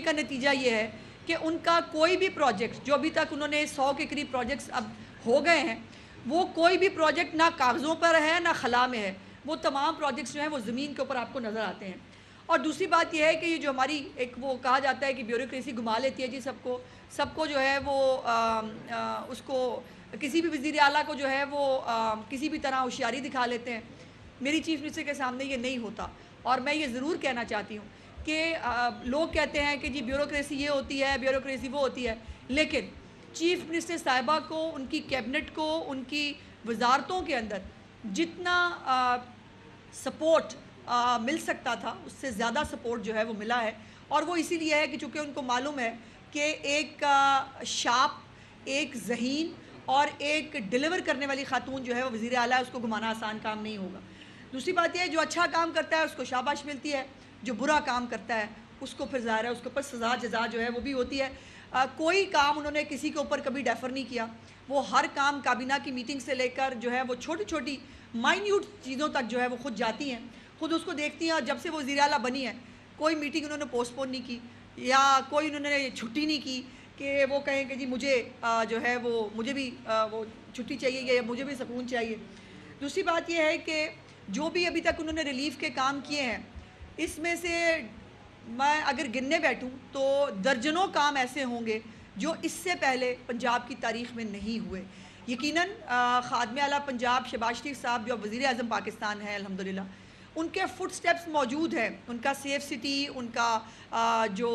کرنے کا نتیجہ یہ ہے کہ ان کا کوئی بھی پروجیکٹ جو ابھی تک انہوں نے 100 کے قریب پروجیکٹس اب ہو گئے ہیں، وہ کوئی بھی پروجیکٹ نہ کاغذوں پر ہے نہ خلا میں ہے، وہ تمام پروجیکٹس جو ہیں وہ زمین کے اوپر آپ کو نظر آتے ہیں۔ اور دوسری بات یہ ہے کہ یہ جو ہماری ایک وہ کہا جاتا ہے کہ بیوروکریسی گھما لیتی ہے جی سب کو جو ہے وہ اس کو کسی بھی وزیر اعلیٰ کو جو ہے وہ کسی بھی طرح ہوشیاری دکھا لیتے ہیں۔ میری چیف منسٹر کے سامنے یہ نہیں ہوتا، اور میں یہ ضرور کہنا چاہتی ہوں کہ لوگ کہتے ہیں کہ جی بیوروکریسی یہ ہوتی ہے، بیوروکریسی وہ ہوتی ہے، لیکن چیف منسٹر صاحبہ کو، ان کی کیبنٹ کو، ان کی وزارتوں کے اندر جتنا سپورٹ مل سکتا تھا اس سے زیادہ سپورٹ جو ہے وہ ملا ہے، اور وہ اسی لیے ہے کہ چونکہ ان کو معلوم ہے کہ ایک شارپ، ایک ذہین اور ایک ڈیلیور کرنے والی خاتون جو ہے وہ وزیر اعلیٰ ہے، اس کو گھمانا آسان کام نہیں ہوگا۔ دوسری بات یہ ہے جو اچھا کام کرتا ہے اس کو شاباش ملتی ہے، جو برا کام کرتا ہے اس کو پھر ظاہر ہے اس کے اوپر سزا جزا جو ہے وہ بھی ہوتی ہے۔ کوئی کام انہوں نے کسی کے اوپر کبھی ڈیفر نہیں کیا، وہ ہر کام کابینہ کی میٹنگ سے لے کر جو ہے وہ چھوٹی چھوٹی مائنیوٹ چیزوں تک جو ہے وہ خود جاتی ہیں، خود اس کو دیکھتی ہیں، اور جب سے وہ وزیر اعلیٰ بنی ہے کوئی میٹنگ انہوں نے پوسٹ پون نہیں کی، یا کوئی انہوں نے چھٹی نہیں کی کہ وہ کہیں کہ جی مجھے جو ہے وہ مجھے بھی وہ چھٹی چاہیے یا مجھے بھی سکون چاہیے۔ دوسری بات یہ ہے کہ جو بھی ابھی تک انہوں نے ریلیف کے کام کیے ہیں، اس میں سے میں اگر گننے بیٹھوں تو درجنوں کام ایسے ہوں گے جو اس سے پہلے پنجاب کی تاریخ میں نہیں ہوئے۔ یقیناً خادم اعلیٰ پنجاب شہباز شریف صاحب جو وزیر اعظم پاکستان ہے الحمدللہ، ان کے فٹ سٹیپس موجود ہیں، ان کا سیف سٹی، ان کا جو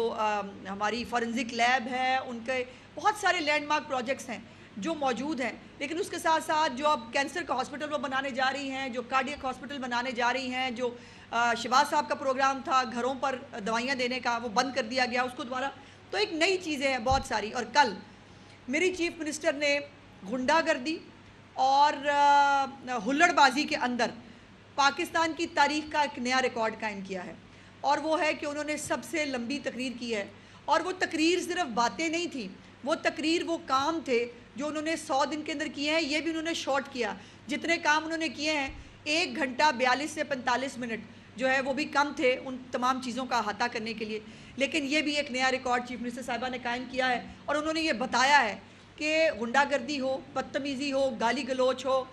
ہماری فورنزک لیب ہے، ان کے بہت سارے لینڈ مارک پروجیکٹس ہیں جو موجود ہیں، لیکن اس کے ساتھ ساتھ جو اب کینسر کا ہاسپٹل وہ بنانے جا رہی ہیں، جو کارڈیک ہاسپٹل بنانے جا رہی ہیں، جو شہباز صاحب کا پروگرام تھا گھروں پر دوائیاں دینے کا وہ بند کر دیا گیا، اس کو دوبارہ، تو ایک نئی چیزیں ہیں بہت ساری۔ اور کل میری چیف منسٹر نے غنڈہ گردی اور ہلڑ بازی کے اندر پاکستان کی تاریخ کا ایک نیا ریکارڈ قائم کیا ہے، اور وہ ہے کہ انہوں نے سب سے لمبی تقریر کی ہے، اور وہ تقریر صرف باتیں نہیں تھیں، وہ تقریر وہ کام تھے جو انہوں نے 100 دن کے اندر کیے ہیں، یہ بھی انہوں نے شارٹ کیا، جتنے کام انہوں نے کیے ہیں 1 گھنٹہ 42 سے 45 منٹ جو ہے وہ بھی کم تھے ان تمام چیزوں کا احاطہ کرنے کے لیے، لیکن یہ بھی ایک نیا ریکارڈ چیف منسٹر صاحبہ نے قائم کیا ہے، اور انہوں نے یہ بتایا ہے کہ غنڈہ گردی ہو، بدتمیزی ہو، گالی گلوچ ہو،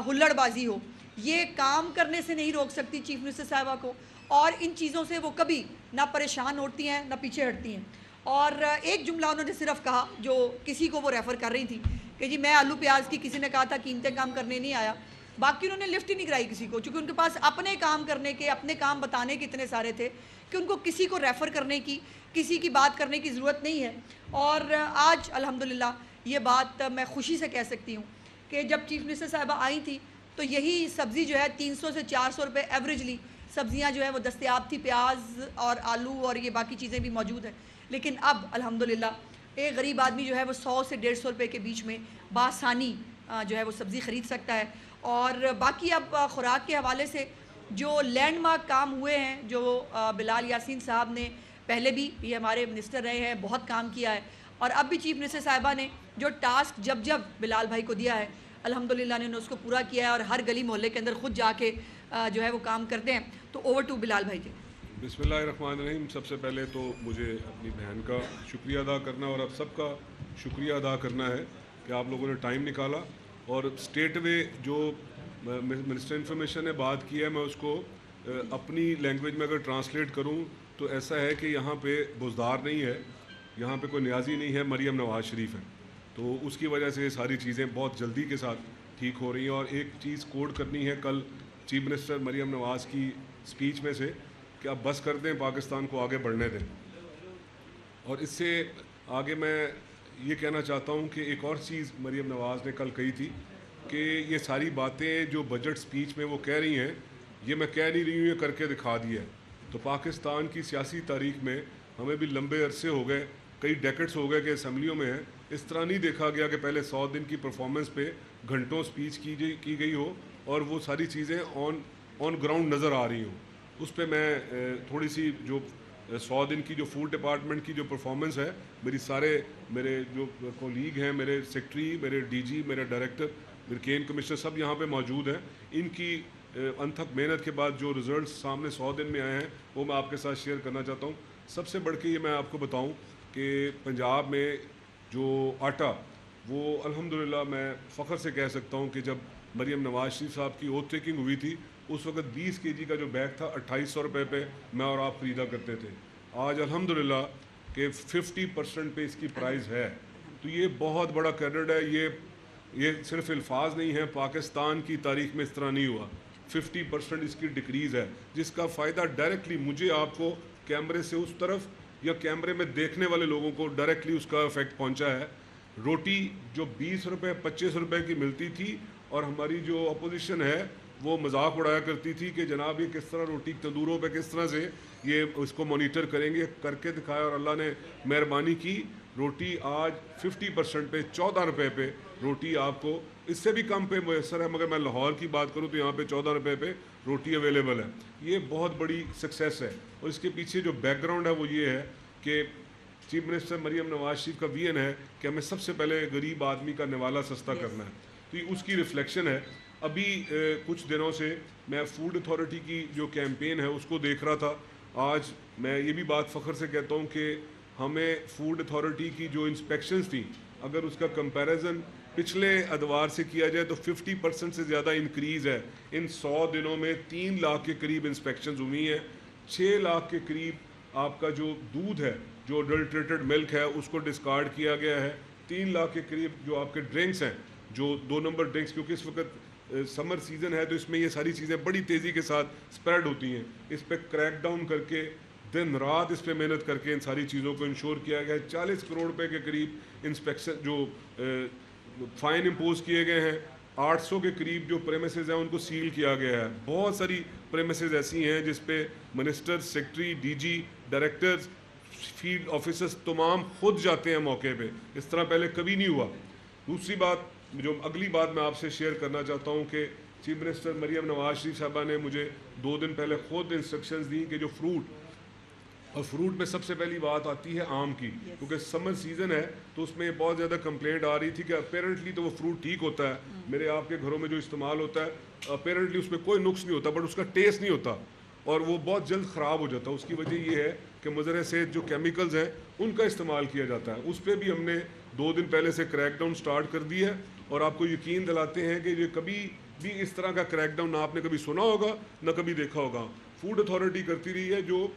ہلڑ بازی ہو، یہ کام کرنے سے نہیں روک سکتی چیف منسٹر صاحبہ کو، اور ان چیزوں سے وہ کبھی نہ پریشان ہوتی ہیں نہ پیچھے ہٹتی ہیں۔ اور ایک جملہ انہوں نے صرف کہا جو کسی کو وہ ریفر کر رہی تھی کہ جی میں آلو پیاز کی، کسی نے کہا تھا قیمتیں کام کرنے نہیں آیا، باقی انہوں نے لفٹ ہی نہیں کرائی کسی کو، چونکہ ان کے پاس اپنے کام کرنے کے، اپنے کام بتانے کے اتنے سارے تھے کہ ان کو کسی کو ریفر کرنے کی، کسی کی بات کرنے کی ضرورت نہیں ہے۔ اور آج الحمدللہ یہ بات میں خوشی سے کہہ سکتی ہوں کہ جب چیف منسٹر صاحبہ آئی تھی تو یہی سبزی جو ہے 300 سے 400 روپے ایوریجلی سبزیاں جو ہے وہ دستیاب تھی، پیاز اور آلو اور یہ باقی چیزیں بھی موجود ہیں، لیکن اب الحمدللہ ایک غریب آدمی جو ہے وہ 100 سے 150 روپے کے بیچ میں بآسانی جو ہے وہ سبزی خرید سکتا ہے۔ اور باقی اب خوراک کے حوالے سے جو لینڈ مارک کام ہوئے ہیں، جو بلال یاسین صاحب نے پہلے بھی یہ ہمارے منسٹر رہے ہیں، بہت کام کیا ہے، اور اب بھی چیف منسٹر صاحبہ نے جو ٹاسک جب بلال بھائی کو دیا ہے الحمدللہ نے اس کو پورا کیا ہے، اور ہر گلی محلے کے اندر خود جا کے جو ہے وہ کام کرتے ہیں۔ تو اوور ٹو بلال بھائی جی۔ بسم اللہ الرحمن الرحیم۔ سب سے پہلے تو مجھے اپنی بہن کا شکریہ ادا کرنا اور آپ سب کا شکریہ ادا کرنا ہے کہ آپ لوگوں نے ٹائم نکالا، اور اسٹیٹ وے جو منسٹر انفارمیشن نے بات کی ہے میں اس کو اپنی لینگویج میں اگر ٹرانسلیٹ کروں تو ایسا ہے کہ یہاں پہ بزدار نہیں ہے، یہاں پہ کوئی نیازی نہیں ہے، مریم نواز شریف ہے، تو اس کی وجہ سے یہ ساری چیزیں بہت جلدی کے ساتھ ٹھیک ہو رہی ہیں۔ اور ایک چیز کوڈ کرنی ہے کل چیف منسٹر مریم نواز کی سپیچ میں سے کہ آپ بس کر دیں، پاکستان کو آگے بڑھنے دیں۔ اور اس سے آگے میں یہ کہنا چاہتا ہوں کہ ایک اور چیز مریم نواز نے کل کہی تھی کہ یہ ساری باتیں جو بجٹ سپیچ میں وہ کہہ رہی ہیں یہ میں کہہ نہیں رہی ہوں، یہ کر کے دکھا دیا ہے۔ تو پاکستان کی سیاسی تاریخ میں ہمیں بھی لمبے عرصے ہو گئے، کئی ڈیکٹس ہو گئے کہ اسمبلیوں میں ہے، اس طرح نہیں دیکھا گیا کہ پہلے 100 دن کی پرفارمنس پہ گھنٹوں سپیچ کی گئی ہو اور وہ ساری چیزیں آن گراؤنڈ نظر آ رہی ہوں۔ اس پہ میں تھوڑی سی جو 100 دن کی جو فوڈ ڈپارٹمنٹ کی جو پرفارمنس ہے، میرے جو کولیگ ہیں، میرے سیکٹری، میرے ڈی جی، میرے ڈائریکٹر، میرے کین کمشنر سب یہاں پہ موجود ہیں، ان کی انتھک محنت کے بعد جو ریزلٹس سامنے 100 دن میں آئے ہیں وہ میں آپ کے ساتھ شیئر کرنا چاہتا ہوں۔ سب سے بڑھ کے یہ میں آپ کو بتاؤں کہ پنجاب میں جو آٹا وہ الحمدللہ میں فخر سے کہہ سکتا ہوں کہ جب مریم نواز شریف صاحب کی اوتھ ٹیکنگ ہوئی تھی اس وقت 20 kg کا جو بیگ تھا 2800 روپے پہ میں اور آپ خریدا کرتے تھے. آج الحمدللہ کہ 50% پہ اس کی پرائز ہے. تو یہ بہت بڑا کریڈٹ ہے. یہ صرف الفاظ نہیں ہیں, پاکستان کی تاریخ میں اس طرح نہیں ہوا. 50% اس کی ڈکریز ہے جس کا فائدہ ڈائریکٹلی مجھے, آپ کو, کیمرے سے اس طرف یا کیمرے میں دیکھنے والے لوگوں کو ڈائریکٹلی اس کا افیکٹ پہنچا ہے. روٹی جو 20 روپے 25 روپے کی ملتی تھی اور ہماری جو اپوزیشن ہے وہ مذاق اڑایا کرتی تھی کہ جناب یہ کس طرح روٹی تندوروں پہ کس طرح سے یہ اس کو مانیٹر کریں گے, کر کے دکھایا اور اللہ نے مہربانی کی. روٹی آج 50% پہ 14 روپے پہ روٹی آپ کو اس سے بھی کم پہ میسر ہے, مگر میں لاہور کی بات کروں تو یہاں پہ 14 روپے پہ روٹی اویلیبل ہے. یہ بہت بڑی سکسیس ہے. اور اس کے پیچھے جو بیک گراؤنڈ ہے وہ یہ ہے کہ چیف منسٹر مریم نواز شریف کا ویژن ہے کہ ہمیں سب سے پہلے غریب آدمی کا نوالا سستا کرنا ہے. تو یہ اس کی ریفلیکشن ہے. ابھی کچھ دنوں سے میں فوڈ اتھارٹی کی جو کیمپین ہے اس کو دیکھ رہا تھا. آج میں یہ بھی بات فخر سے کہتا ہوں کہ ہمیں فوڈ اتھارٹی کی جو انسپیکشنز تھیں اگر اس کا کمپیریزن پچھلے ادوار سے کیا جائے تو 50% سے زیادہ انکریز ہے. ان 100 دنوں میں 3 لاکھ کے قریب انسپیکشنز ہوئی ہیں. 6 لاکھ کے قریب آپ کا جو دودھ ہے, جو اڈلٹریٹڈ ملک ہے, اس کو ڈسکارڈ کیا گیا ہے. 3 لاکھ کے قریب جو آپ کے ڈرنکس ہیں, جو 2 نمبر ڈرنکس, کیونکہ اس وقت سمر سیزن ہے تو اس میں یہ ساری چیزیں بڑی تیزی کے ساتھ سپریڈ ہوتی ہیں. اس پہ کریک ڈاؤن کر کے دن رات اس پہ محنت کر کے ان ساری چیزوں کو انشور کیا گیا ہے. 40 کروڑ روپے کے قریب انسپیکشن جو فائن امپوز کیے گئے ہیں. 800 کے قریب جو پریمیسز ہیں ان کو سیل کیا گیا ہے. بہت ساری پریمیسز ایسی ہیں جس پہ minister, secretary, D G, directors, field officers تمام خود جاتے ہیں موقع پہ. اس طرح پہلے کبھی نہیں ہوا. دوسری بات, جو اگلی بات میں آپ سے شیئر کرنا چاہتا ہوں کہ چیف منسٹر مریم نواز شریف صاحبہ نے مجھے 2 دن پہلے خود انسٹرکشنز دیں کہ جو فروٹ, اور فروٹ میں سب سے پہلی بات آتی ہے آم کی, کیونکہ سمر سیزن ہے تو اس میں بہت زیادہ کمپلینٹ آ رہی تھی کہ اپیرنٹلی تو وہ فروٹ ٹھیک ہوتا ہے, میرے آپ کے گھروں میں جو استعمال ہوتا ہے اپیرنٹلی اس میں کوئی نقص نہیں ہوتا, بٹ اس کا ٹیسٹ نہیں ہوتا اور وہ بہت جلد خراب ہو جاتا ہے. اس کی وجہ یہ ہے کہ مضر صحت جو کیمیکلز ہیں ان کا استعمال کیا جاتا ہے. اس پہ بھی ہم نے 2 دن پہلے سے کریک ڈاؤن سٹارٹ کر دی ہے اور آپ کو یقین دلاتے ہیں کہ یہ کبھی بھی اس طرح کا کریک ڈاؤن نہ آپ نے کبھی سنا ہوگا نہ کبھی دیکھا ہوگا. فوڈ اتھارٹی کرتی رہی ہے جو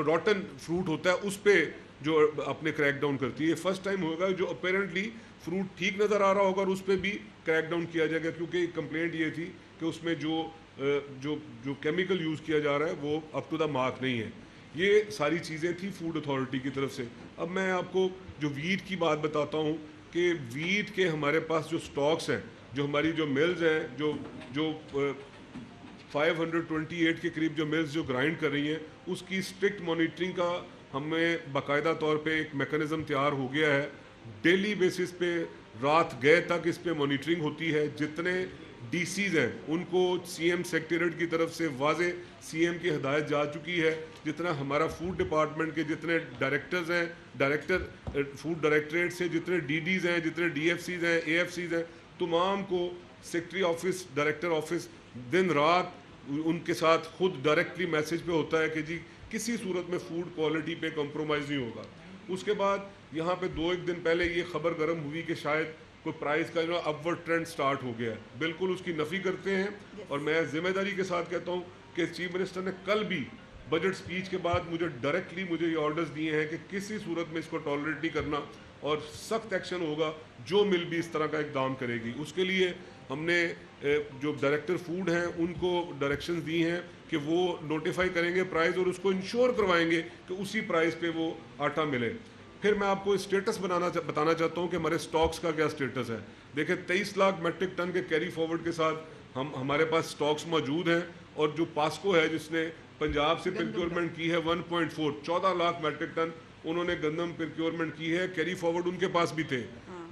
راٹن فروٹ ہوتا ہے اس پہ جو اپنے کریک ڈاؤن کرتی ہے. فرسٹ ٹائم ہوگا جو اپیرنٹلی فروٹ ٹھیک نظر آ رہا ہوگا اور اس پہ بھی کریک ڈاؤن کیا جائے گا, کیونکہ ایک کمپلینٹ یہ تھی کہ اس میں جو کیمیکل یوز کیا جا رہا ہے وہ اپ ٹو دا مارک نہیں ہے. یہ ساری چیزیں تھیں فوڈ اتھارٹی کی طرف سے. اب میں آپ کو جو ویٹ کی بات بتاتا ہوں کہ ویٹ کے ہمارے پاس جو سٹاکس ہیں, جو ہماری جو ملز ہیں, جو 528 کے قریب جو ملز جو گرائنڈ کر رہی ہیں, اس کی اسٹرکٹ مانیٹرنگ کا ہمیں باقاعدہ طور پہ ایک میکانزم تیار ہو گیا ہے. ڈیلی بیسس پہ رات گئے تک اس پہ مانیٹرنگ ہوتی ہے. جتنے ڈی سیز ہیں ان کو سی ایم سیکٹریٹ کی طرف سے واضح سی ایم کی ہدایت جا چکی ہے. جتنا ہمارا فوڈ ڈپارٹمنٹ کے جتنے ڈائریکٹرز ہیں, ڈائریکٹر فوڈ ڈائریکٹریٹ سے جتنے ڈی ڈیز ہیں, جتنے ڈی ایف سیز ہیں, اے ایف سیز ہیں, تمام کو سیکٹری آفس, ڈائریکٹر آفس دن رات ان کے ساتھ خود ڈائریکٹلی میسج پہ ہوتا ہے کہ جی کسی صورت میں فوڈ کوالٹی پہ کمپرومائز نہیں ہوگا. اس کے بعد یہاں پہ 2-1 دن پہلے یہ خبر گرم ہوئی کہ شاید کوئی پرائز کا اپورڈ ٹرینڈ سٹارٹ ہو گیا ہے. بالکل اس کی نفی کرتے ہیں اور میں ذمہ داری کے ساتھ کہتا ہوں کہ چیف منسٹر نے کل بھی بجٹ سپیچ کے بعد مجھے ڈائریکٹلی یہ آرڈرز دیے ہیں کہ کسی صورت میں اس کو ٹالریٹ نہیں کرنا اور سخت ایکشن ہوگا جو مل بھی اس طرح کا اقدام کرے گی. اس کے لیے ہم نے جو ڈائریکٹر فوڈ ہیں ان کو ڈائریکشنز دی ہیں کہ وہ نوٹیفائی کریں گے پرائز اور اس کو انشور کروائیں گے کہ اسی پرائز پہ وہ آٹا ملے. پھر میں آپ کو اسٹیٹس بتانا چاہتا ہوں کہ ہمارے سٹاکس کا کیا اسٹیٹس ہے. دیکھیں 23 لاکھ میٹرک ٹن کے کیری فارورڈ کے ساتھ ہمارے پاس سٹاکس موجود ہیں, اور جو پاسکو ہے جس نے پنجاب سے پروکیورمنٹ کی ہے 1.4 14 لاکھ میٹرک ٹن انہوں نے گندم پروکیورمنٹ کی ہے. کیری فارورڈ ان کے پاس بھی تھے,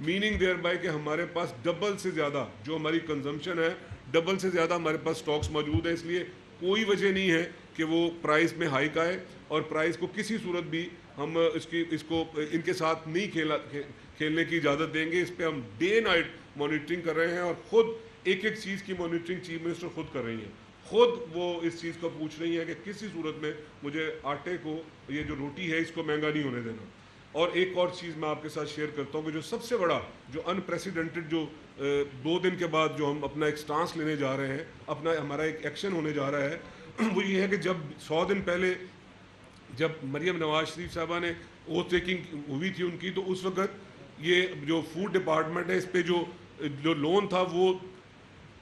میننگ دیئر بائی کہ ہمارے پاس ڈبل سے زیادہ جو ہماری کنزمپشن ہے ڈبل سے زیادہ ہمارے پاس سٹاکس موجود ہیں. اس لیے کوئی وجہ نہیں ہے کہ وہ پرائز میں ہائیک آئے, اور پرائز کو کسی صورت بھی ہم اس کو ان کے ساتھ نہیں کھیلنے کی اجازت دیں گے. اس پہ ہم ڈے نائٹ مانیٹرنگ کر رہے ہیں اور خود ایک چیز کی مانیٹرنگ چیف منسٹر خود کر رہی ہیں, خود وہ اس چیز کو پوچھ رہی ہیں کہ کسی صورت میں مجھے آٹے کو یہ جو روٹی ہے اس کو مہنگا نہیں ہونے دینا. اور ایک اور چیز میں آپ کے ساتھ شیئر کرتا ہوں کہ جو سب سے بڑا جو انپریسیڈنٹڈ جو 2 دن کے بعد جو ہم اپنا ایک سٹانس لینے جا رہے ہیں, ہمارا ایک ایکشن ہونے جا رہا ہے, وہ یہ ہے کہ جب 100 دن پہلے جب مریم نواز شریف صاحبہ نے اوتھ ٹیکنگ ہوئی تھی ان کی, تو اس وقت یہ جو فوڈ ڈپارٹمنٹ ہے اس پہ جو لون تھا وہ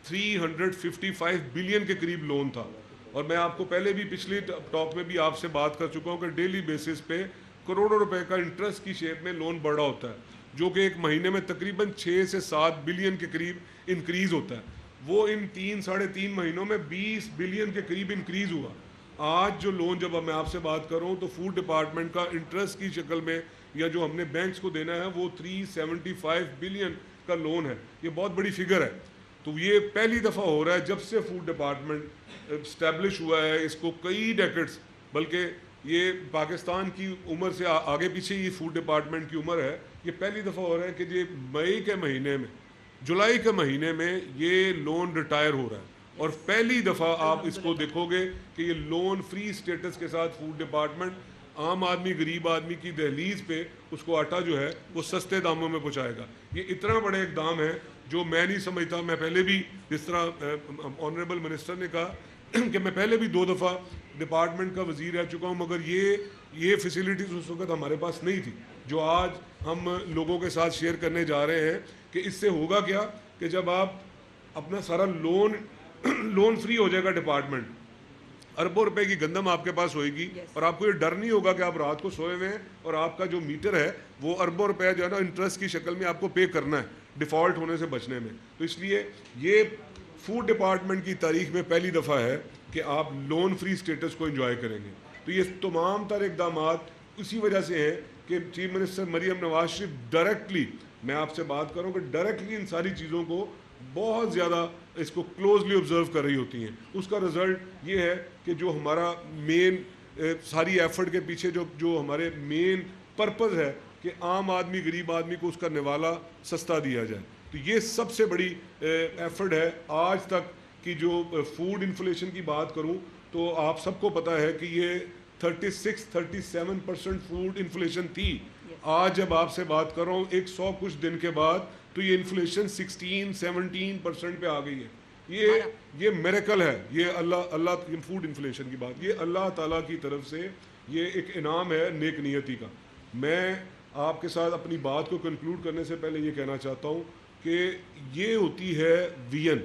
355 بلین کے قریب لون تھا. اور میں آپ کو پہلے بھی پچھلی ٹاک میں بھی آپ سے بات کر چکا ہوں کہ ڈیلی بیسس پہ کروڑوں روپے کا انٹرسٹ کی شیپ میں لون بڑھا ہوتا ہے, جو کہ ایک مہینے میں تقریباً 6 سے 7 بلین کے قریب انکریز ہوتا ہے. وہ ان 3-3.5 مہینوں میں 20 بلین کے قریب انکریز ہوا. آج جو لون جب میں آپ سے بات کر رہا ہوں تو فوڈ ڈپارٹمنٹ کا انٹرسٹ کی شکل میں یا جو ہم نے بینکس کو دینا ہے وہ 375 بلین کا لون ہے. یہ بہت بڑی فگر ہے. تو یہ پہلی دفعہ ہو رہا ہے جب سے فوڈ ڈپارٹمنٹ اسٹیبلش ہوا ہے, اس کو کئی ڈیکڈز, بلکہ یہ پاکستان کی عمر سے آگے پیچھے یہ فوڈ ڈپارٹمنٹ کی عمر ہے, یہ پہلی دفعہ ہو رہا ہے کہ یہ مئی کے مہینے میں, جولائی کے مہینے میں یہ لون ریٹائر ہو رہا ہے. اور پہلی دفعہ آپ اس کو دیکھو گے کہ یہ لون فری سٹیٹس کے ساتھ فوڈ ڈپارٹمنٹ عام آدمی غریب آدمی کی دہلیز پہ اس کو آٹا جو ہے وہ سستے داموں میں پہنچائے گا. یہ اتنا بڑے اقدام ہے جو میں نہیں سمجھتا. میں پہلے بھی جس طرح آنریبل منسٹر نے کہا کہ میں پہلے بھی 2 دفعہ ڈپارٹمنٹ کا وزیر رہ چکا ہوں, مگر یہ فیسیلیٹیز اس وقت ہمارے پاس نہیں تھی جو آج ہم لوگوں کے ساتھ شیئر کرنے جا رہے ہیں. کہ اس سے ہوگا کیا کہ جب آپ اپنا سارا لون فری ہو جائے گا ڈپارٹمنٹ, اربوں روپے کی گندم آپ کے پاس ہوئے گی, اور آپ کو یہ ڈر نہیں ہوگا کہ آپ رات کو سوئے ہوئے ہیں اور آپ کا جو میٹر ہے وہ اربوں روپے جو ہے نا انٹرسٹ کی شکل میں آپ کو پے کرنا ہے ڈیفالٹ ہونے سے بچنے میں. تو اس لیے یہ فوڈ ڈپارٹمنٹ کی تاریخ میں پہلی دفعہ ہے کہ آپ لون فری سٹیٹس کو انجوائے کریں گے. تو یہ تمام تر اقدامات اسی وجہ سے ہیں کہ chief minister Maryam Nawaz Sharif directly, میں آپ سے بات کروں کہ ڈائریکٹلی ان ساری چیزوں کو بہت زیادہ اس کو کلوزلی آبزرو کر رہی ہوتی ہیں. اس کا رزلٹ یہ ہے کہ جو ہمارا مین ساری ایفرٹ کے پیچھے جو ہمارے مین پرپز ہے کہ عام آدمی غریب آدمی کو اس کا نوالا سستا دیا جائے, تو یہ سب سے بڑی ایفرٹ ہے. آج تک کی جو فوڈ انفلیشن کی بات کروں تو آپ سب کو پتہ ہے کہ یہ 36-37% فوڈ انفلیشن تھی. آج جب آپ سے بات کر رہا ہوں 100 کچھ دن کے بعد تو یہ انفلیشن 16-17% پہ آ گئی ہے. یہ میریکل ہے. یہ اللہ فوڈ انفلیشن کی بات, یہ اللہ تعالیٰ کی طرف سے یہ ایک انعام ہے نیک نیتی کا. میں آپ کے ساتھ اپنی بات کو کنکلوڈ کرنے سے پہلے یہ کہنا چاہتا ہوں کہ یہ ہوتی ہے ویژن,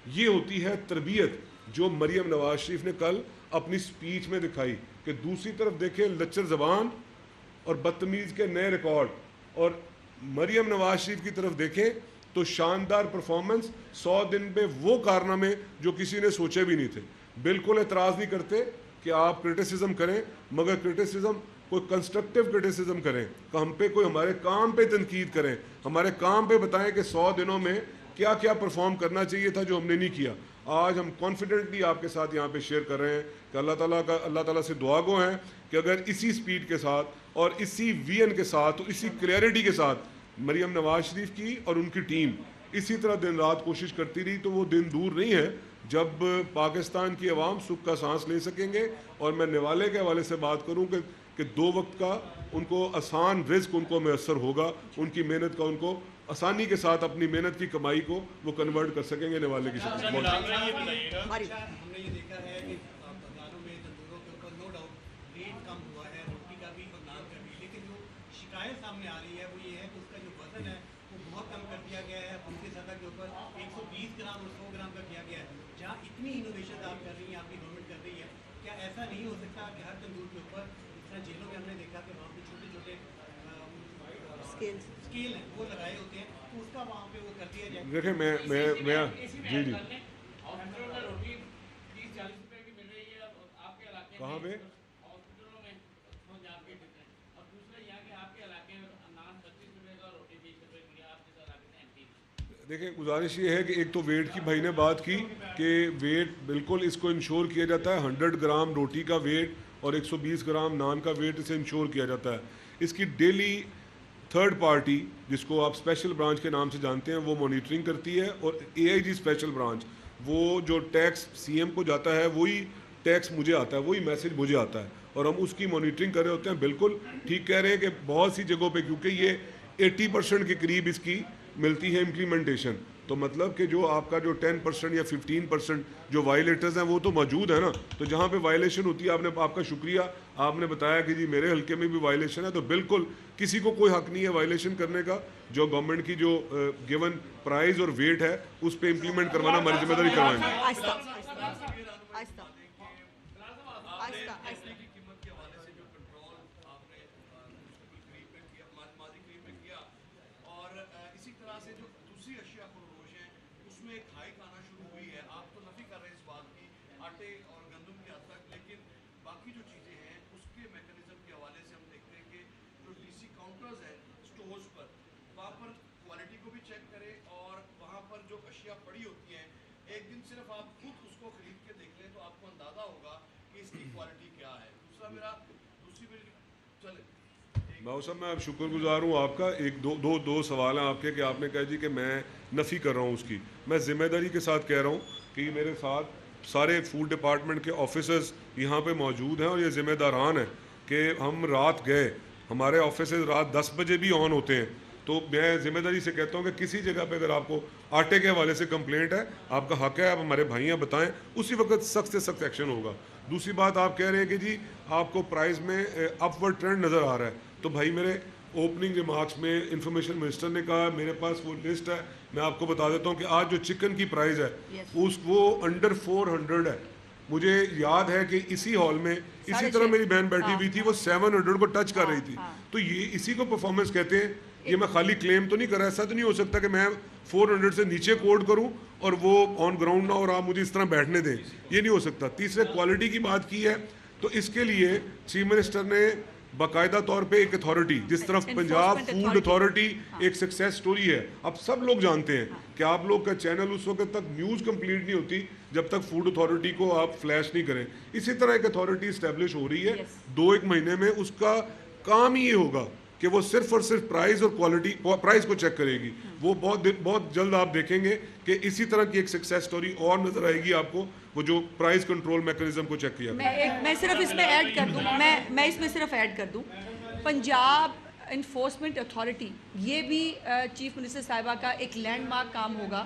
یہ ہوتی ہے تربیت جو مریم نواز شریف نے کل اپنی سپیچ میں دکھائی. کہ دوسری طرف دیکھیں لچر زبان اور بدتمیز کے نئے ریکارڈ, اور مریم نواز شریف کی طرف دیکھیں تو شاندار پرفارمنس, 100 دن پہ وہ کارنامے جو کسی نے سوچے بھی نہیں تھے. بالکل اعتراض نہیں کرتے کہ آپ کرٹیسزم کریں, مگر کرٹیسزم کوئی کنسٹرکٹیو کرٹیسزم کریں, کہ ہم پہ کوئی ہمارے کام پہ تنقید کریں, ہمارے کام پہ بتائیں کہ 100 دنوں میں کیا کیا پرفارم کرنا چاہیے تھا جو ہم نے نہیں کیا. آج ہم کانفیڈنٹلی آپ کے ساتھ یہاں پہ شیئر کر رہے ہیں کہ اللہ تعالیٰ سے دعا گو ہیں کہ اگر اسی سپیڈ کے ساتھ اور اسی ویژن کے ساتھ اور اسی کلیئرٹی کے ساتھ مریم نواز شریف کی اور ان کی ٹیم اسی طرح دن رات کوشش کرتی رہی تو وہ دن دور نہیں ہے جب پاکستان کی عوام سکھ کا سانس لے سکیں گے. اور میں نوالے کے حوالے سے بات کروں کہ 2 وقت کا ان کو آسان رزق ان کو میسر ہوگا, ان کی محنت کا ان کو آسانی کے ساتھ اپنی محنت کی کمائی کو وہ کنورٹ کر سکیں گے نوالے کی شکل میں. ہم نے یہ دیکھا ہے کہ بازاروں میں تندوروں کے اوپر نو ڈاؤٹ ریٹ کم ہوا ہے, روٹی کا بھی اور نان کا بھی, لیکن جو شکایت سامنے آ رہی ہے وہ یہ ہے کہ اس کا جو وزن ہے وہ بہت کم کر دیا گیا ہے. ان کی سطح کے اوپر 120 گرام اور 100 گرام کا کیا گیا ہے. جہاں اتنی انوویشن آپ کر رہی ہیں, آپ کی گورنمنٹ کر رہی ہے, کیا ایسا نہیں ہو سکتا کہ ہر تندور کے اوپر جس طرح جیلوں میں ہم نے دیکھا کہ وہاں پہ چھوٹے چھوٹے اسکیل ہیں وہ لگائے ہوتے ہیں, تو اس کا وہاں پہ وہ کر دیا جائے. دیکھیں میں جی کہاں پہ دیکھیں گزارش یہ ہے کہ ایک تو ویٹ کی بھائی نے بات کی کہ ویٹ بالکل اس کو انشور کیا جاتا ہے, 100 گرام روٹی کا ویٹ اور 120 گرام نان کا ویٹ اسے انشور کیا جاتا ہے. اس کی ڈیلی تھرڈ پارٹی جس کو آپ اسپیشل برانچ کے نام سے جانتے ہیں وہ مانیٹرنگ کرتی ہے, اور AIG اسپیشل برانچ وہ جو ٹیکس CM کو جاتا ہے وہی ٹیکس مجھے آتا ہے, وہی میسج مجھے آتا ہے, اور ہم اس کی مانیٹرنگ کر رہے ہوتے ہیں. بالکل ٹھیک کہہ رہے ہیں کہ بہت سی جگہوں پہ کیونکہ یہ 80% کے قریب اس کی ملتی ہے امپلیمنٹیشن, تو مطلب کہ جو آپ کا جو 10% یا 15% جو وائلیٹرز ہیں وہ تو موجود ہیں نا. تو جہاں پہ وائلیشن ہوتی ہے, آپ کا شکریہ, آپ نے بتایا کہ جی میرے حلقے میں بھی وائلیشن ہے, تو بالکل کسی کو کوئی حق نہیں ہے وائلیشن کرنے کا. جو گورنمنٹ کی جو گیون پرائز اور ویٹ ہے اس پہ امپلیمنٹ کروانا ہماری ذمہ داری کروائیں گے. آہستہ آہستہ آہستہ. اور اسی طرح سے جو دوسری اشیاء فروش ہیں اس میں ایک ہائیک آنا شروع ہوئی ہے. آپ تو نفی کر رہے ہیں اس بات کی آٹے اور گندم کی حد تک, لیکن باقی جو چیزیں ہیں اس کے میکانزم کے حوالے سے ہم دیکھتے ہیں کہ جو DC کاؤنٹرز ہیں اسٹورز پر, وہاں پر کوالٹی کو بھی چیک کریں, اور وہاں پر جو اشیاء پڑی ہوتی ہیں ایک دن صرف آپ خود اس کو خرید کے دیکھ لیں تو آپ کو اندازہ ہوگا کہ اس کی کوالٹی کیا ہے. دوسری میری چلے باؤ صاحب, میں اب شکر گزار ہوں آپ کا. ایک دو سوال ہیں آپ کے کہ آپ نے کہا جی کہ میں نفی کر رہا ہوں اس کی. میں ذمہ داری کے ساتھ کہہ رہا ہوں کہ میرے ساتھ سارے فوڈ ڈپارٹمنٹ کے آفیسرز یہاں پہ موجود ہیں, اور یہ ذمہ داران ہیں کہ ہم رات گئے, ہمارے آفیسز رات 10 بجے بھی آن ہوتے ہیں. تو میں ذمہ داری سے کہتا ہوں کہ کسی جگہ پہ اگر آپ کو آٹے کے حوالے سے کمپلینٹ ہے, آپ کا حق ہے, آپ ہمارے بھائی ہیں, بتائیں, اسی وقت سخت سے سخت ایکشن ہوگا. دوسری بات, آپ کہہ رہے ہیں کہ جی آپ کو پرائز میں اپ ورڈ ٹرینڈ نظر آ رہا ہے, تو بھائی میرے اوپننگ ریمارکس میں انفارمیشن منسٹر نے کہا, میرے پاس وہ لسٹ ہے, میں آپ کو بتا دیتا ہوں کہ آج جو چکن کی پرائز ہے وہ انڈر 400 ہے. مجھے یاد ہے کہ اسی ہال میں اسی طرح میری بہن بیٹھی ہوئی تھی, وہ 700 کو ٹچ کر رہی تھی. تو یہ اسی کو پرفارمنس کہتے ہیں. یہ میں خالی کلیم تو نہیں کر رہا, ایسا تو نہیں ہو سکتا کہ میں 400 سے نیچے کوڈ کروں اور وہ آن گراؤنڈ نہ, اور آپ مجھے اس طرح بیٹھنے دیں, یہ نہیں ہو سکتا. تیسرے کوالٹی کی بات کی ہے, تو اس کے لیے چیف منسٹر نے باقاعدہ طور پہ ایک اتھارٹی, جس طرح پنجاب فوڈ اتھارٹی ایک سکسیس سٹوری ہے, اب سب لوگ جانتے ہیں کہ آپ لوگ کا چینل اس وقت تک نیوز کمپلیٹ نہیں ہوتی جب تک فوڈ اتھارٹی کو آپ فلیش نہیں کریں. اسی طرح ایک اتھارٹی اسٹیبلش ہو رہی ہے 2-1 مہینے میں. اس کا کام ہی یہ ہوگا کہ وہ صرف اور صرف پرائز اور کوالٹی پرائز کو چیک کرے گی. وہ بہت جلد آپ دیکھیں گے کہ اسی طرح کی ایک سکسیس سٹوری اور نظر آئے گی آپ کو, وہ جو پرائز کنٹرول میکانزم کو چیک کیا. میں صرف اس میں ایڈ کر دوں, میں اس میں صرف ایڈ کر دوں, پنجاب انفورسمنٹ اتھارٹی, یہ بھی چیف منسٹر صاحبہ کا ایک لینڈ مارک کام ہوگا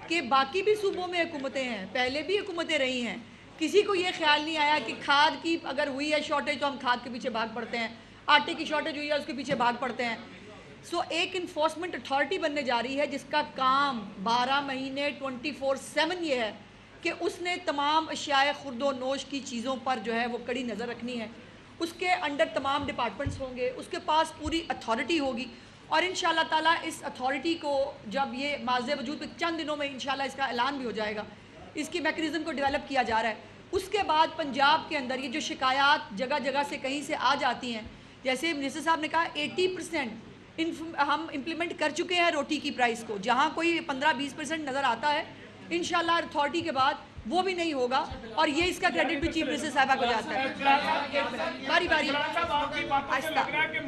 کہ باقی بھی صوبوں میں حکومتیں ہیں, پہلے بھی حکومتیں رہی ہیں, کسی کو یہ خیال نہیں آیا کہ کھاد کی اگر ہوئی ہے شارٹیج تو ہم کھاد کے پیچھے بھاگ پڑتے ہیں, آٹے کی شارٹیج ہوئی ہے اس کے پیچھے بھاگ پڑتے ہیں. سو ایک انفورسمنٹ اتھارٹی بننے جا رہی ہے جس کا کام 12 مہینے 24/7 یہ ہے کہ اس نے تمام اشیاء خورد و نوش کی چیزوں پر جو ہے وہ کڑی نظر رکھنی ہے. اس کے انڈر تمام ڈپارٹمنٹس ہوں گے, اس کے پاس پوری اتھارٹی ہوگی, اور انشاءاللہ تعالیٰ اس اتھارٹی کو جب یہ ماضی وجود میں چند دنوں میں انشاءاللہ اس کا اعلان بھی ہو جائے گا, اس کی میکنزم کو ڈیولپ کیا جا رہا ہے. اس کے بعد پنجاب کے اندر یہ جو شکایات جگہ جگہ سے کہیں سے آ جاتی ہیں, جیسے منسٹر صاحب نے کہا 80% ہم امپلیمنٹ کر چکے ہیں روٹی کی پرائز کو, جہاں کوئی 15-20% نظر آتا ہے انشاءاللہ اتھارٹی کے بعد وہ بھی نہیں ہوگا, اور یہ اس کا کریڈٹ بھی چیف منسٹر صاحبہ کو جاتا ہے. باری باری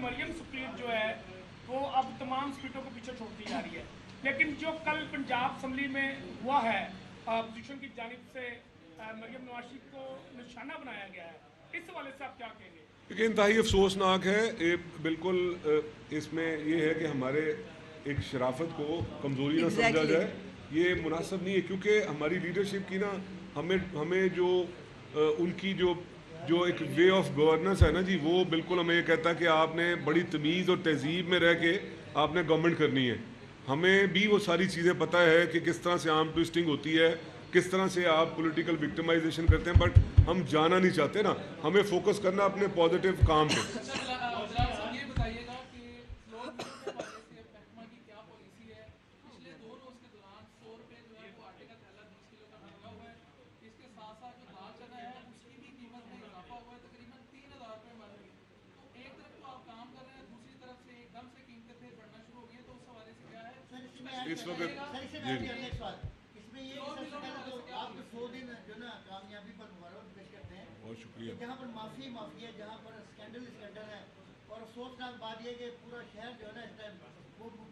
مریم سپریٹ جو ہے وہ اب تمام سپیٹوں کو پیچھے چھوڑتی جا رہی ہے, لیکن جو کل پنجاب اسمبلی میں ہوا ہے اپوزیشن کی جانب سے مریم نواز شریف کو نشانہ بنایا گیا ہے, اس حوالے سے آپ کیا کہیں گے؟ کہ انتہائی افسوسناک ہے. بالکل اس میں یہ ہے کہ ہمارے ایک شرافت کو کمزوری نہ سمجھا جائے, یہ مناسب نہیں ہے, کیونکہ ہماری لیڈرشپ کی نا ہمیں جو ان کی جو ایک وے آف گورننس ہے نا جی, وہ بالکل ہمیں یہ کہتا ہے کہ آپ نے بڑی تمیز اور تہذیب میں رہ کے آپ نے گورنمنٹ کرنی ہے. ہمیں بھی وہ ساری چیزیں پتہ ہے کہ کس طرح سے آرم ٹوئسٹنگ ہوتی ہے, کس طرح سے آپ پولیٹیکل وکٹمائزیشن کرتے ہیں, بٹ ہم جانا نہیں چاہتے نا, ہمیں فوکس کرنا اپنے پازیٹیو کام پہ. اس وقت بہت شکریہ. جہاں پر معافی ہے, جہاں پر اسکینڈل ہے, اور افسوسناک بات یہ کہ پورا شہر جو ہے نا اس ٹائم وہ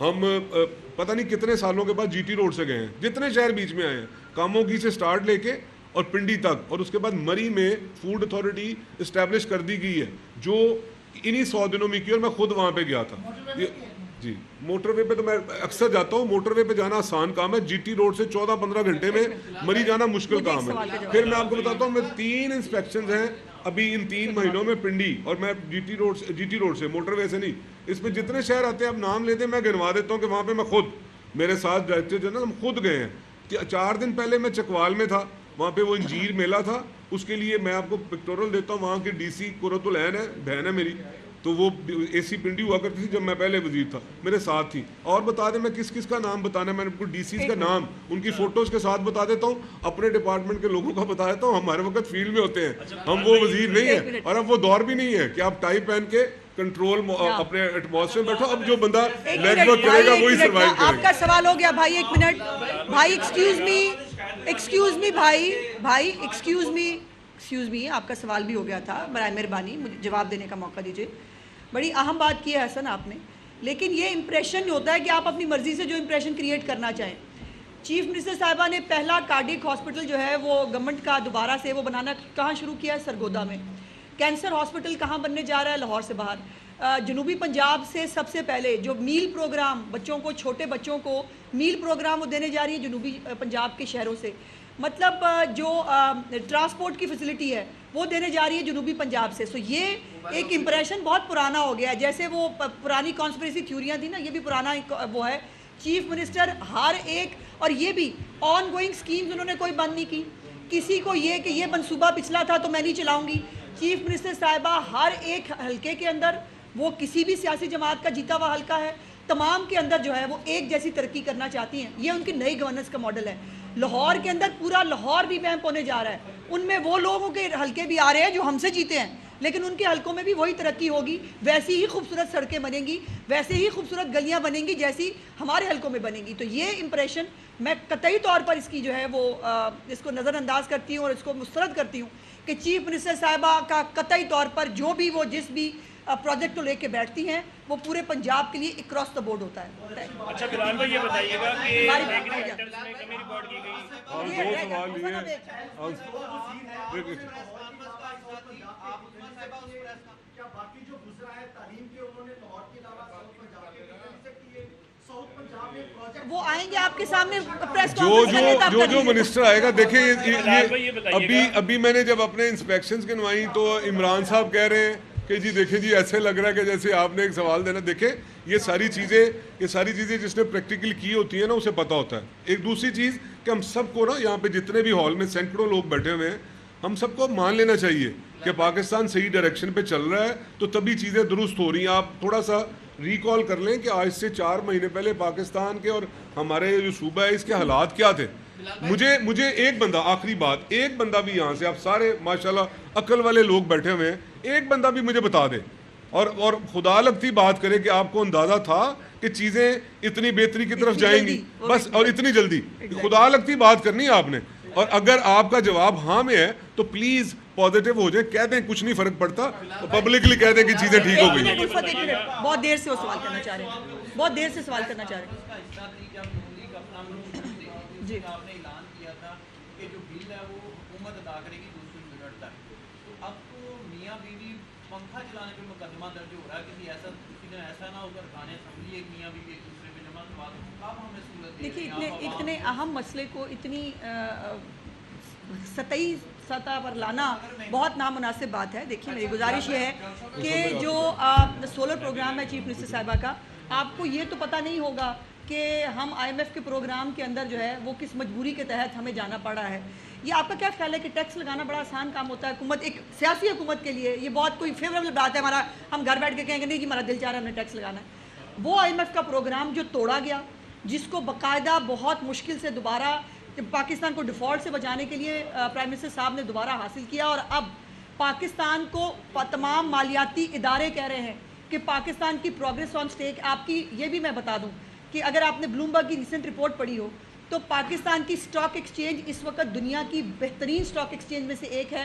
ہم پتہ نہیں کتنے سالوں کے بعد جی ٹی روڈ سے گئے ہیں, جتنے شہر بیچ میں آئے ہیں, کاموگی سے سٹارٹ لے کے اور پنڈی تک, اور اس کے بعد مری میں فوڈ اتھارٹی اسٹیبلش کر دی گئی ہے جو انہی 100 دنوں میں کی, اور میں خود وہاں پہ گیا تھا. جی موٹر وے پہ تو میں اکثر جاتا ہوں, موٹر وے پہ جانا آسان کام ہے, جی ٹی روڈ سے 14-15 گھنٹے میں مری جانا مشکل کام ہے. پھر میں آپ کو بتاتا ہوں, میں 3 انسپیکشنز ہیں ابھی ان 3 مہینوں میں پنڈی, اور میں جی ٹی روڈ سے موٹر وے سے نہیں, اس پہ جتنے شہر آتے ہیں اب نام لیتے ہیں, میں گنوا دیتا ہوں کہ وہاں پہ میں خود, میرے ساتھ جاتے جو نا ہم خود گئے ہیں. 4 دن پہلے میں چکوال میں تھا, وہاں پہ وہ انجیر میلہ تھا, اس کے لیے میں آپ کو پکٹورل دیتا ہوں, وہاں کی ڈی سی قرۃ العین ہے, بہن ہے میری, تو وہ اے سی پنڈی ہوا کرتی تھی جب میں پہلے وزیر تھا, میرے ساتھ تھی. اور بتا دیں میں کس کس کا نام بتانا ہے, میں نے آپ کو ڈی سیز کا نام ان کی فوٹوز کے ساتھ بتا دیتا ہوں, اپنے ڈپارٹمنٹ کے لوگوں کا بتا دیتا ہوں. ہم ہر وقت فیلڈ میں ہوتے ہیں, ہم وہ وزیر نہیں ہیں, اور اب وہ دور بھی نہیں ہے کہ آپ ٹائی پہن کے کنٹرول اپنے ایٹماسفیئر میں بیٹھو. اب جو بندہ لیگ ورک کرے گا وہی سروائیو کرے گا. آپ کا سوال ہو گیا بھائی, 1 منٹ بھائی, ایکسکیوز می بھائی, ایکسکیوز می, آپ کا سوال بھی ہو گیا تھا, برائے مہربانی مجھے جواب دینے کا موقع دیجیے. بڑی اہم بات کی ہے حسن آپ نے, لیکن یہ امپریشن ہوتا ہے کہ آپ اپنی مرضی سے جو امپریشن کریٹ کرنا چاہیں. چیف منسٹر صاحبہ نے پہلا کارڈیک ہاسپٹل جو ہے وہ گورنمنٹ کا دوبارہ سے وہ بنانا کہاں شروع کیا ہے؟ سرگودا میں. کینسر ہاسپٹل کہاں بننے جا رہا ہے؟ لاہور سے باہر. جنوبی پنجاب سے سب سے پہلے جو میل پروگرام بچوں کو, چھوٹے بچوں کو میل پروگرام وہ دینے جا رہی ہے جنوبی پنجاب کے شہروں سے. مطلب جو ٹرانسپورٹ کی فیسلٹی ہے وہ دینے جا رہی ہے جنوبی پنجاب سے. سو یہ ایک امپریشن بہت پرانا ہو گیا ہے, جیسے وہ پرانی کانسپریسی تھیوریاں تھیں نا, یہ بھی پرانا وہ ہے. چیف منسٹر ہر ایک, اور یہ بھی آن گوئنگ سکیمز انہوں نے کوئی بند نہیں کی. کسی کو یہ کہ یہ منصوبہ پچھلا تھا تو میں نہیں چلاؤں گی. چیف منسٹر صاحبہ ہر ایک حلقے کے اندر, وہ کسی بھی سیاسی جماعت کا جیتا ہوا حلقہ ہے, تمام کے اندر جو ہے وہ ایک جیسی ترقی کرنا چاہتی ہیں. یہ ان کی نئی گورننس کا ماڈل ہے. لاہور کے اندر پورا لاہور بھی ویمپ ہونے جا رہا ہے. ان میں وہ لوگوں کے حلقے بھی آ رہے ہیں جو ہم سے جیتے ہیں, لیکن ان کے حلقوں میں بھی وہی ترقی ہوگی, ویسی ہی خوبصورت سڑکیں بنیں گی, ویسے ہی خوبصورت گلیاں بنیں گی جیسی ہمارے حلقوں میں بنیں گی. تو یہ امپریشن میں قطعی طور پر اس کی جو ہے وہ اس کو نظر انداز کرتی ہوں اور اس کو مسترد کرتی ہوں کہ چیف منسٹر صاحبہ کا قطعی طور پر جو بھی وہ جس بھی پروجیکٹ کو لے کے بیٹھتی ہیں وہ پورے پنجاب کے لیے اکراس دا بورڈ ہوتا ہے. اچھا بلال بھائی یہ بتائیے گا کہ میں کمی ریکارڈ کی گئی وہ آئیں گے آپ کے سامنے پریس کانفرنس. جو منسٹر آئے گا, دیکھیں ابھی میں نے جب اپنے انسپیکشنز گنوائی تو عمران صاحب کہہ رہے ہیں کہ جی دیکھیں جی ایسے لگ رہا ہے کہ جیسے آپ نے ایک سوال دینا. دیکھیں یہ ساری چیزیں جس نے پریکٹیکل کی ہوتی ہیں نا اسے پتہ ہوتا ہے. ایک دوسری چیز کہ ہم سب کو نا یہاں پہ جتنے بھی ہال میں سینکڑوں لوگ بیٹھے ہوئے ہیں, ہم سب کو مان لینا چاہیے کہ پاکستان صحیح ڈائریکشن پہ چل رہا ہے, تو تبھی چیزیں درست ہو رہی ہیں. آپ تھوڑا سا ریکال کر لیں کہ آج سے 4 مہینے پہلے پاکستان کے اور ہمارے جو صوبہ ہے اس کے حالات کیا تھے. مجھے ایک بندہ, آخری بات, ایک بندہ بھی یہاں سے, آپ سارے ماشاءاللہ عقل والے لوگ بیٹھے ہوئے ہیں, ایک بندہ بھی مجھے بتا دے اور خدا لگتی بات کرے کہ آپ کو اندازہ تھا کہ چیزیں اتنی بہتری کی طرف جائیں گی, بس, اور اتنی جلدی. خدا لگتی بات کرنی ہے آپ نے, اور اگر آپ کا جواب ہاں میں ہے تو پلیز پازیٹیو ہو جائیں, کہہ دیں کچھ نہیں فرق پڑتا, پبلکلی کہہ دیں کہ چیزیں ٹھیک ہو گئی. بہت دیر سے وہ سوال کرنا چاہ رہے ہیں, بہت دیر سے سوال کرنا چاہ رہے ہیں. جی آپ نے اعلان کیا تھا کہ جو بل ہے وہ حکومت ادا کرے گی 200 یونٹ تک, تو اب تو میاں بیوی پنکھا چلانے پہ مقدمہ درج ہو رہا ہے کہ کسی دن ایسا نہ ہو کر کھانے اسمبلی ایک میاں بیوی ایک دوسرے پہ جمع کروا دو. اب ہمیں سہولت دیکھیے اتنے اہم مسئلے کو اتنی سطحی سطح پر لانا بہت نامناسب بات ہے. دیکھیے میری گزارش یہ ہے کہ جو سولر پروگرام ہے چیف منسٹر صاحبہ کا, آپ کو یہ تو پتہ نہیں ہوگا کہ ہم IMF کے پروگرام کے اندر جو ہے وہ کس مجبوری کے تحت ہمیں جانا پڑا ہے. یہ آپ کا کیا خیال ہے کہ ٹیکس لگانا بڑا آسان کام ہوتا ہے حکومت, ایک سیاسی حکومت کے لیے یہ بہت کوئی فیوریبل بات ہے ہمارا, ہم گھر بیٹھ کے کہیں گے نہیں جی ہمارا دل چاہ رہا ہے ہم نے ٹیکس لگانا ہے. وہ IMF کا پروگرام جو توڑا گیا, جس کو باقاعدہ بہت مشکل سے دوبارہ پاکستان کو ڈیفالٹ سے بچانے کے لیے پرائم منسٹر صاحب نے دوبارہ حاصل کیا, اور اب پاکستان کو تمام مالیاتی ادارے کہہ رہے ہیں کہ پاکستان کی پروگریس آن سٹیک, آپ کی یہ بھی میں بتا دوں کہ اگر آپ نے بلومبرگ کی ریسنٹ رپورٹ پڑھی ہو تو پاکستان کی سٹاک ایکسچینج اس وقت دنیا کی بہترین سٹاک ایکسچینج میں سے ایک ہے.